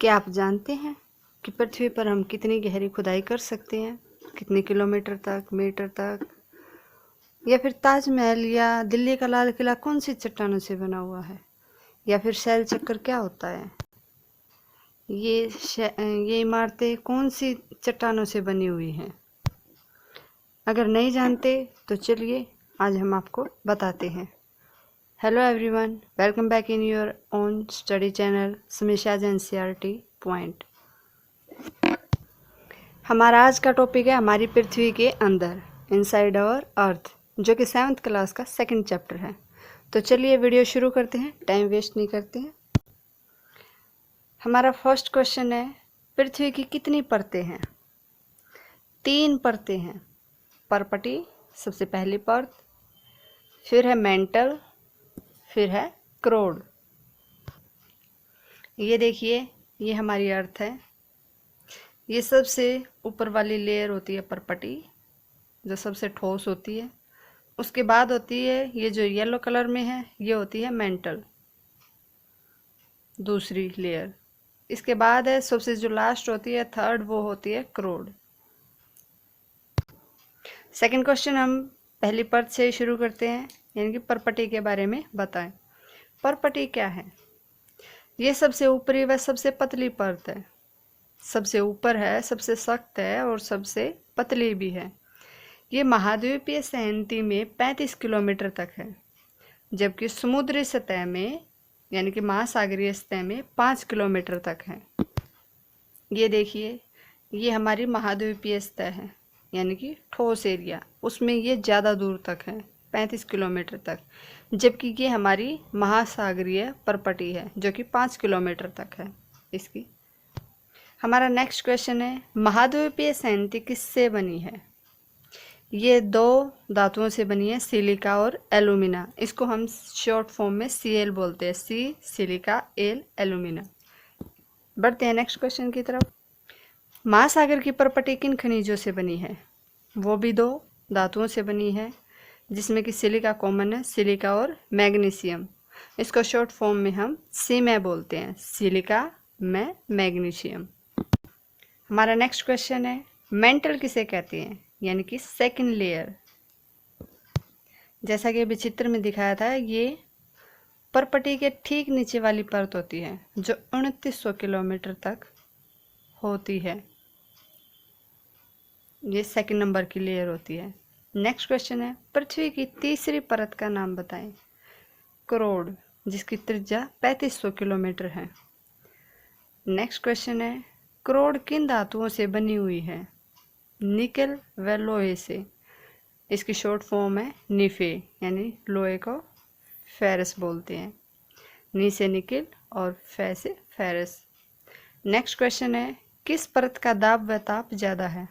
क्या आप जानते हैं कि पृथ्वी पर हम कितनी गहरी खुदाई कर सकते हैं? कितने किलोमीटर तक, मीटर तक? या फिर ताजमहल या दिल्ली का लाल किला कौन सी चट्टानों से बना हुआ है? या फिर शैल चक्कर क्या होता है? ये इमारतें कौन सी चट्टानों से बनी हुई हैं? अगर नहीं जानते तो चलिए आज हम आपको बताते हैं। Hello everyone, welcome back in your own study channel Samiksha's NCERT point. हमारा आज का टॉपिक है हमारी पृथ्वी के अंदर, इनसाइड आवर अर्थ, जो कि 7th क्लास का सेकंड चैप्टर है। तो चलिए वीडियो शुरू करते हैं, टाइम वेस्ट नहीं करते हैं। हमारा फर्स्ट क्वेश्चन है, पृथ्वी की कितनी परतें हैं? 3 परतें हैं। परपटी सबसे पहली परत, फिर है मेंटल, फिर है क्रोड। ये देखिए, ये हमारी अर्थ है। ये सबसे ऊपर वाली लेयर होती है परपटी, जो सबसे ठोस होती है। उसके बाद होती है ये जो येलो कलर में है, ये होती है मेंटल, दूसरी लेयर। इसके बाद है सबसे जो लास्ट होती है, थर्ड, वो होती है क्रोड। सेकंड क्वेश्चन हम पहली परत से शुरू करते हैं, यानी कि परपटी के बारे में बताएं। परपटी क्या है? ये सबसे ऊपरी व सबसे पतली परत है। सबसे ऊपर है, सबसे सख्त है और सबसे पतली भी है। ये महाद्वीपीय सहमति में 35 किलोमीटर तक है, जबकि समुद्री सतह में यानी कि महासागरीय सतह में 5 किलोमीटर तक है। ये देखिए, ये हमारी महाद्वीपीय सतह है, यानी कि ठोस एरिया, उसमें ये ज़्यादा दूर तक है, 35 किलोमीटर तक, जबकि ये हमारी महासागरीय परपटी है जो कि 5 किलोमीटर तक है इसकी। हमारा नेक्स्ट क्वेश्चन है, महाद्वीपीय सहमति किससे बनी है? ये 2 धातुओं से बनी है, सिलिका और एल्यूमिना। इसको हम शॉर्ट फॉर्म में Cl बोलते हैं, सी सिलिका, एल एल्यूमिना। बढ़ते हैं नेक्स्ट क्वेश्चन की तरफ। महासागर की परपटी किन खनिजों से बनी है? वो भी 2 धातुओं से बनी है, जिसमें कि सिलिका कॉमन है, सिलिका और मैग्नीशियम। इसको शॉर्ट फॉर्म में हम सीमै बोलते हैं, सिलिका में मैग्नीशियम। हमारा नेक्स्ट क्वेश्चन है, मेंटल किसे कहते हैं, यानी कि सेकंड लेयर। जैसा कि अभी चित्र में दिखाया था, ये परपटी के ठीक नीचे वाली परत होती है, जो 2900 किलोमीटर तक होती है। ये सेकंड नंबर की लेयर होती है। नेक्स्ट क्वेश्चन है, पृथ्वी की तीसरी परत का नाम बताएं। क्रोड, जिसकी त्रिज्या 3500 किलोमीटर है। नेक्स्ट क्वेश्चन है, क्रोड किन धातुओं से बनी हुई है? निकेल व लोहे से। इसकी शॉर्ट फॉर्म है निफे, यानी लोहे को फेरस बोलते हैं। नी से निकेल और फे से फेरस। नेक्स्ट क्वेश्चन है, किस परत का दाब व ताप ज़्यादा है?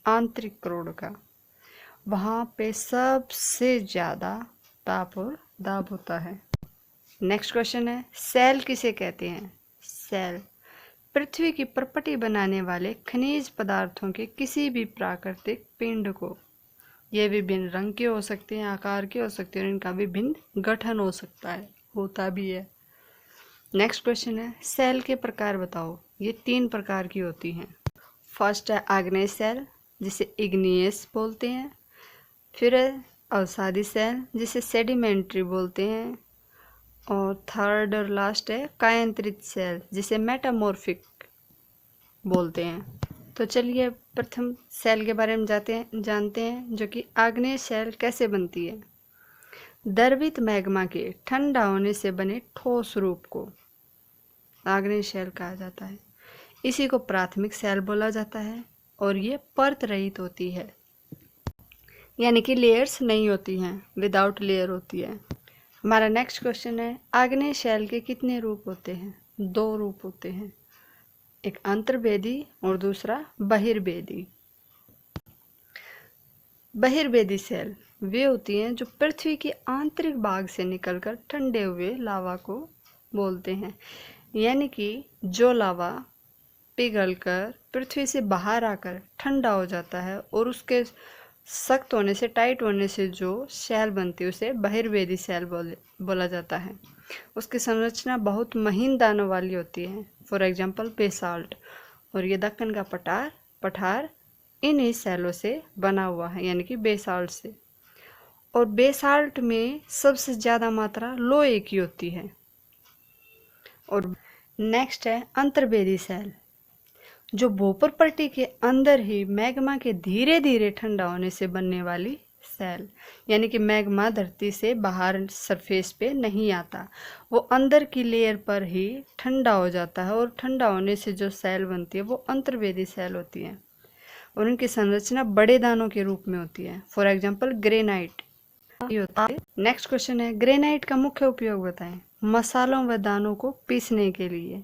आंतरिक क्रोड का। वहाँ पे सबसे ज़्यादा ताप और दाब होता है। नेक्स्ट क्वेश्चन है, सेल किसे कहते हैं? सेल पृथ्वी की परपटी बनाने वाले खनिज पदार्थों के किसी भी प्राकृतिक पिंड को, ये विभिन्न रंग के हो सकते हैं, आकार के हो सकते हैं और इनका विभिन्न गठन हो सकता है, होता भी है। नेक्स्ट क्वेश्चन है, सेल के प्रकार बताओ। ये 3 प्रकार की होती हैं। फर्स्ट है आग्नेय सेल, जिसे इग्नियस बोलते हैं। फिर है अवसादी सेल, जिसे सेडिमेंट्री बोलते हैं। और थर्ड और लास्ट है कायांतरित सेल, जिसे मेटामॉर्फिक बोलते हैं। तो चलिए प्रथम सेल के बारे में जानते हैं, जो कि आग्नेय सेल कैसे बनती है। द्रवित मैग्मा के ठंडा होने से बने ठोस रूप को आग्नेय सेल कहा जाता है। इसी को प्राथमिक सेल बोला जाता है और ये परत रहित होती है, यानी कि लेयर्स नहीं होती हैं, विदाउट लेयर होती है। हमारा नेक्स्ट क्वेश्चन है, आग्नेय सेल के कितने रूप होते हैं? 2 रूप होते हैं, एक अंतर्वेदी और दूसरा बहिर्वेदी। बहिर्वेदी सेल वे होती हैं जो पृथ्वी के आंतरिक भाग से निकलकर ठंडे हुए लावा को बोलते हैं, यानी कि जो लावा पिघलकर पृथ्वी से बाहर आकर ठंडा हो जाता है और उसके सख्त होने से, टाइट होने से जो सेल बनती है, उसे बहिर्वेदी सेल बोला जाता है। उसकी संरचना बहुत महीन दानों वाली होती है, फॉर एग्जाम्पल बेसाल्ट। और ये दक्कन का पठार इन्हीं सेलों से बना हुआ है, यानी कि बेसाल्ट से। और बेसाल्ट में सबसे ज़्यादा मात्रा लोहे की होती है। और नेक्स्ट है अंतर्वेदी सेल, जो भूपर पट्टी के अंदर ही मैग्मा के धीरे धीरे ठंडा होने से बनने वाली सेल, यानी कि मैग्मा धरती से बाहर सरफेस पे नहीं आता, वो अंदर की लेयर पर ही ठंडा हो जाता है, और ठंडा होने से जो सेल बनती है वो अंतर्वेदी सेल होती है। और उनकी संरचना बड़े दानों के रूप में होती है, फॉर एग्जाम्पल ग्रेनाइट होता है। नेक्स्ट क्वेश्चन है, ग्रेनाइट का मुख्य उपयोग बताएं। मसालों व दानों को पीसने के लिए।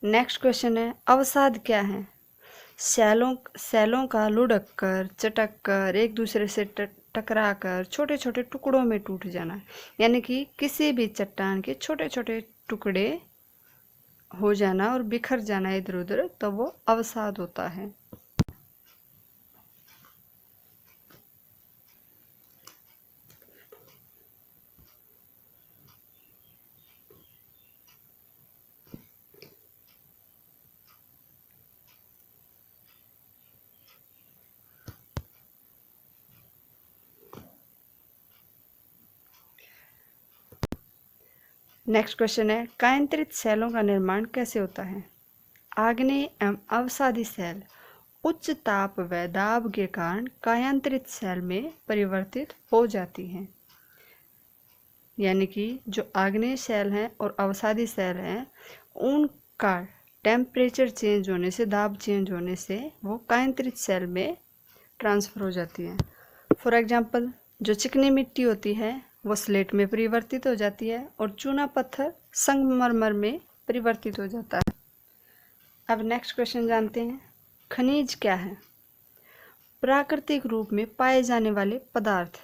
नेक्स्ट क्वेश्चन है, अवसाद क्या है। सेलों का लुढ़क कर, चटक कर, एक दूसरे से टकरा कर छोटे छोटे टुकड़ों में टूट जाना, यानी कि किसी भी चट्टान के छोटे छोटे टुकड़े हो जाना और बिखर जाना इधर उधर, तो वो अवसाद होता है। नेक्स्ट क्वेश्चन है, कायांतरित सेलों का निर्माण कैसे होता है। आग्नेय एवं अवसादी सेल उच्च ताप व दाब के कारण कायांतरित सेल में परिवर्तित हो जाती हैं, यानी कि जो आग्नेय सेल हैं और अवसादी सेल हैं, उनका टेम्परेचर चेंज होने से, दाब चेंज होने से वो कायांतरित सेल में ट्रांसफ़र हो जाती हैं। फॉर एग्जांपल, जो चिकनी मिट्टी होती है वो स्लेट में परिवर्तित हो जाती है, और चूना पत्थर संगमरमर में परिवर्तित हो जाता है। अब नेक्स्ट क्वेश्चन जानते हैं, खनिज क्या है। प्राकृतिक रूप में पाए जाने वाले पदार्थ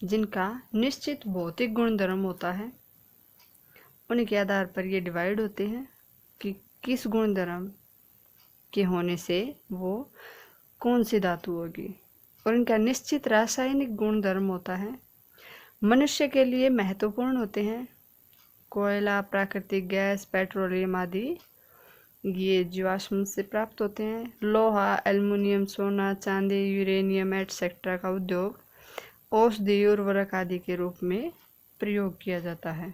जिनका निश्चित भौतिक गुणधर्म होता है, उनके आधार पर ये डिवाइड होते हैं कि किस गुणधर्म के होने से वो कौन सी धातु होगी, और इनका निश्चित रासायनिक गुणधर्म होता है। मनुष्य के लिए महत्वपूर्ण होते हैं कोयला, प्राकृतिक गैस, पेट्रोलियम आदि, ये जीवाश्म से प्राप्त होते हैं। लोहा, एल्युमिनियम, सोना, चांदी, यूरेनियम एटसेट्रा का उद्योग औषधि, उर्वरक आदि के रूप में प्रयोग किया जाता है।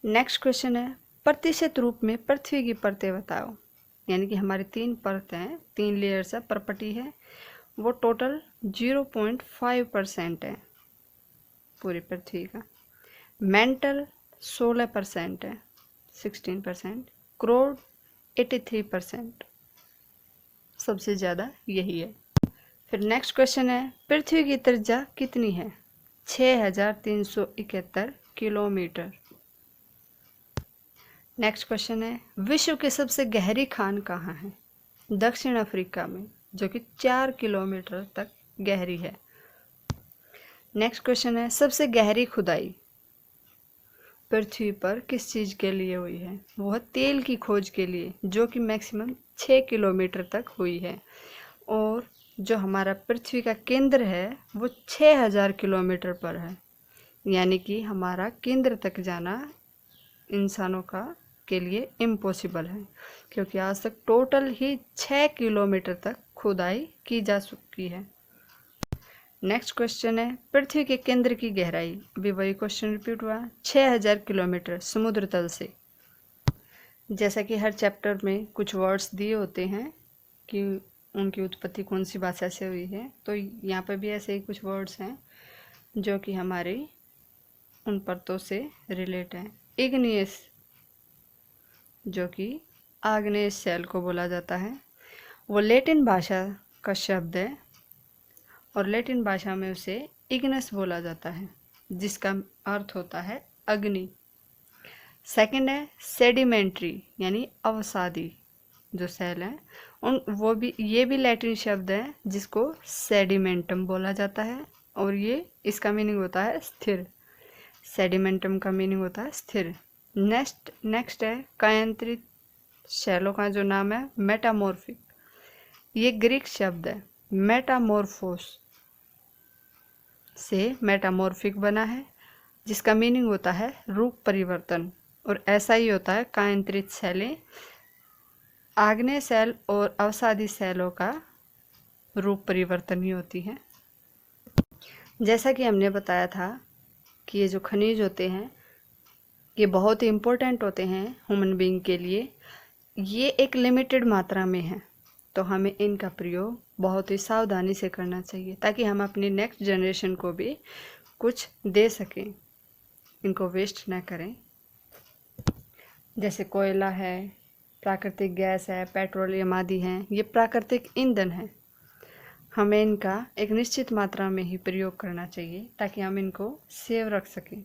नेक्स्ट क्वेश्चन है, प्रतिशत रूप में पृथ्वी की परतें बताओ। यानी कि हमारी 3 परतें हैं, 3 लेयर्स है, परपटी है, वो टोटल 0.5% है पूरी पृथ्वी का। मेंटल 16% है, 16%। क्रोड 83%, सबसे ज़्यादा यही है। फिर नेक्स्ट क्वेश्चन है, पृथ्वी की त्रिज्या कितनी है। 6371 किलोमीटर। नेक्स्ट क्वेश्चन है, विश्व की सबसे गहरी खान कहाँ है। दक्षिण अफ्रीका में, जो कि 4 किलोमीटर तक गहरी है। नेक्स्ट क्वेश्चन है, सबसे गहरी खुदाई पृथ्वी पर किस चीज़ के लिए हुई है। वो है तेल की खोज के लिए, जो कि मैक्सिमम 6 किलोमीटर तक हुई है। और जो हमारा पृथ्वी का केंद्र है वो 6000 किलोमीटर पर है, यानी कि हमारा केंद्र तक जाना इंसानों का के लिए इम्पॉसिबल है, क्योंकि आज तक टोटल ही 6 किलोमीटर तक खुदाई की जा चुकी है। नेक्स्ट क्वेश्चन है, पृथ्वी के केंद्र की गहराई, अभी वही क्वेश्चन रिपीट हुआ, 6000 किलोमीटर समुद्र तल से। जैसा कि हर चैप्टर में कुछ वर्ड्स दिए होते हैं कि उनकी उत्पत्ति कौन सी भाषा से हुई है, तो यहाँ पर भी ऐसे ही कुछ वर्ड्स हैं जो कि हमारी उन परतों से रिलेट हैं। इग्नियस, जो कि आग्नेय सेल को बोला जाता है, वो लैटिन भाषा का शब्द है, और लैटिन भाषा में उसे इग्नस बोला जाता है, जिसका अर्थ होता है अग्नि। सेकंड है सेडिमेंट्री, यानी अवसादी जो सेल है, वो भी, ये भी लैटिन शब्द है जिसको सेडिमेंटम बोला जाता है, और ये इसका मीनिंग होता है स्थिर। सेडिमेंटम का मीनिंग होता है स्थिर। नेक्स्ट है कायांतरित शैलों का जो नाम है मेटामॉर्फिक, ये ग्रीक शब्द है मेटामॉर्फोस, से मेटामॉर्फिक बना है, जिसका मीनिंग होता है रूप परिवर्तन। और ऐसा ही होता है कायांतरित सेलें आग्नेय सेल और अवसादी सेलों का रूप परिवर्तन ही होती हैं। जैसा कि हमने बताया था कि ये जो खनिज होते हैं ये बहुत ही इम्पोर्टेंट होते हैं ह्यूमन बीइंग के लिए। ये एक लिमिटेड मात्रा में है, तो हमें इनका प्रयोग बहुत ही सावधानी से करना चाहिए ताकि हम अपनी नेक्स्ट जनरेशन को भी कुछ दे सकें, इनको वेस्ट ना करें। जैसे कोयला है, प्राकृतिक गैस है, पेट्रोलियम आदि हैं, ये प्राकृतिक ईंधन है। हमें इनका एक निश्चित मात्रा में ही प्रयोग करना चाहिए ताकि हम इनको सेव रख सकें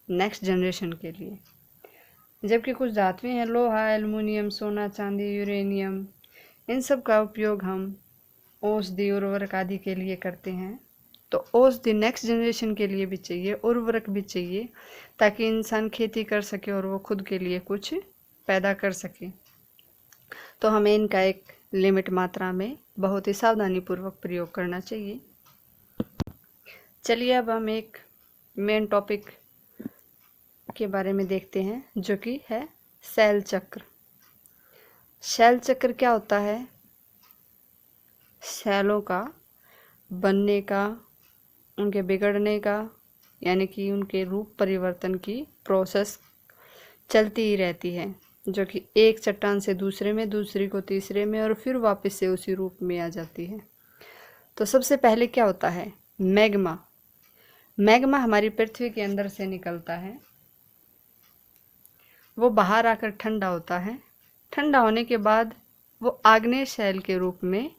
नेक्स्ट जनरेशन के लिए। जबकि कुछ धातुएं हैं, लोहा, एल्युमिनियम, सोना, चांदी, यूरेनियम, इन सब का उपयोग हम औषधि, उर्वरक आदि के लिए करते हैं। तो औषधि नेक्स्ट जनरेशन के लिए भी चाहिए, उर्वरक भी चाहिए ताकि इंसान खेती कर सके और वो खुद के लिए कुछ पैदा कर सके। तो हमें इनका एक लिमिट मात्रा में बहुत ही सावधानी पूर्वक प्रयोग करना चाहिए। चलिए अब हम एक मेन टॉपिक के बारे में देखते हैं जो कि है सेल चक्र। सेल चक्र क्या होता है? सेलों का बनने का, उनके बिगड़ने का, यानी कि उनके रूप परिवर्तन की प्रोसेस चलती ही रहती है, जो कि एक चट्टान से दूसरे में, दूसरी को तीसरे में और फिर वापस से उसी रूप में आ जाती है। तो सबसे पहले क्या होता है? मैग्मा। मैग्मा हमारी पृथ्वी के अंदर से निकलता है, वो बाहर आकर ठंडा होता है। ठंडा होने के बाद वो आग्नेय सेल के रूप में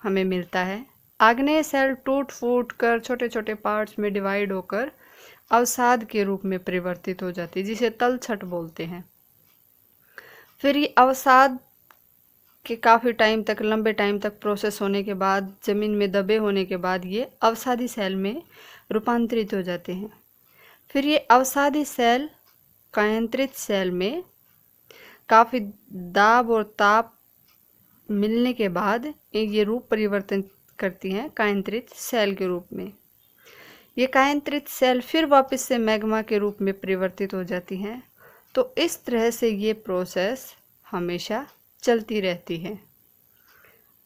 हमें मिलता है। आग्नेय सेल टूट फूट कर छोटे छोटे पार्ट्स में डिवाइड होकर अवसाद के रूप में परिवर्तित हो जाती है, जिसे तलछट बोलते हैं। फिर ये अवसाद के काफ़ी टाइम तक, लंबे टाइम तक प्रोसेस होने के बाद, ज़मीन में दबे होने के बाद ये अवसादी सेल में रूपांतरित हो जाते हैं। फिर ये अवसादी सेल कायांतरित सेल में काफ़ी दाब और ताप मिलने के बाद ये रूप परिवर्तन करती हैं कायांतरित सेल के रूप में। ये कायांतरित सेल फिर वापस से मैग्मा के रूप में परिवर्तित हो जाती हैं। तो इस तरह से ये प्रोसेस हमेशा चलती रहती है।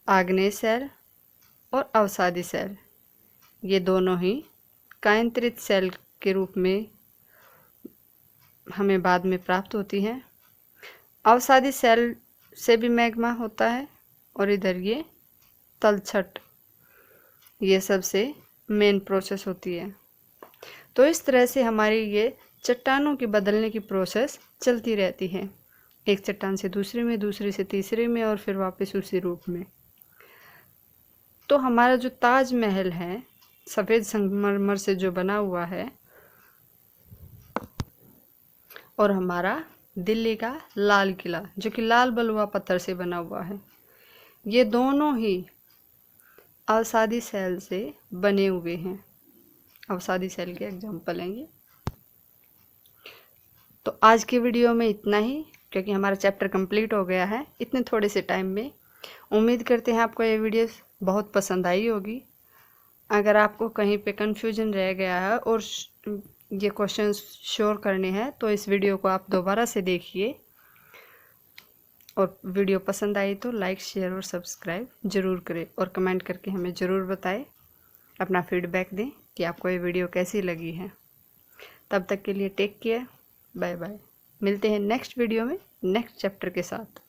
आग्नेय सेल और अवसादी सेल ये दोनों ही कायांतरित सेल के रूप में हमें बाद में प्राप्त होती हैं। अवसादी सेल से भी मैग्मा होता है और इधर ये तलछट, ये सबसे मेन प्रोसेस होती है। तो इस तरह से हमारी ये चट्टानों की बदलने की प्रोसेस चलती रहती है, एक चट्टान से दूसरे में, दूसरे से तीसरे में और फिर वापस उसी रूप में। तो हमारा जो ताजमहल है सफ़ेद संगमरमर से जो बना हुआ है, और हमारा दिल्ली का लाल किला जो कि लाल बलुआ पत्थर से बना हुआ है, ये दोनों ही अवसादी सेल से बने हुए हैं। अवसादी सेल के एग्जाम्पल हैं ये। तो आज की वीडियो में इतना ही, क्योंकि हमारा चैप्टर कंप्लीट हो गया है इतने थोड़े से टाइम में। उम्मीद करते हैं आपको ये वीडियो बहुत पसंद आई होगी। अगर आपको कहीं पे कन्फ्यूजन रह गया है और ये क्वेश्चन श्योर करने हैं तो इस वीडियो को आप दोबारा से देखिए, और वीडियो पसंद आई तो लाइक, शेयर और सब्सक्राइब ज़रूर करें, और कमेंट करके हमें ज़रूर बताएं, अपना फीडबैक दें कि आपको ये वीडियो कैसी लगी है। तब तक के लिए टेक केयर, बाय बाय। मिलते हैं नेक्स्ट वीडियो में नेक्स्ट चैप्टर के साथ।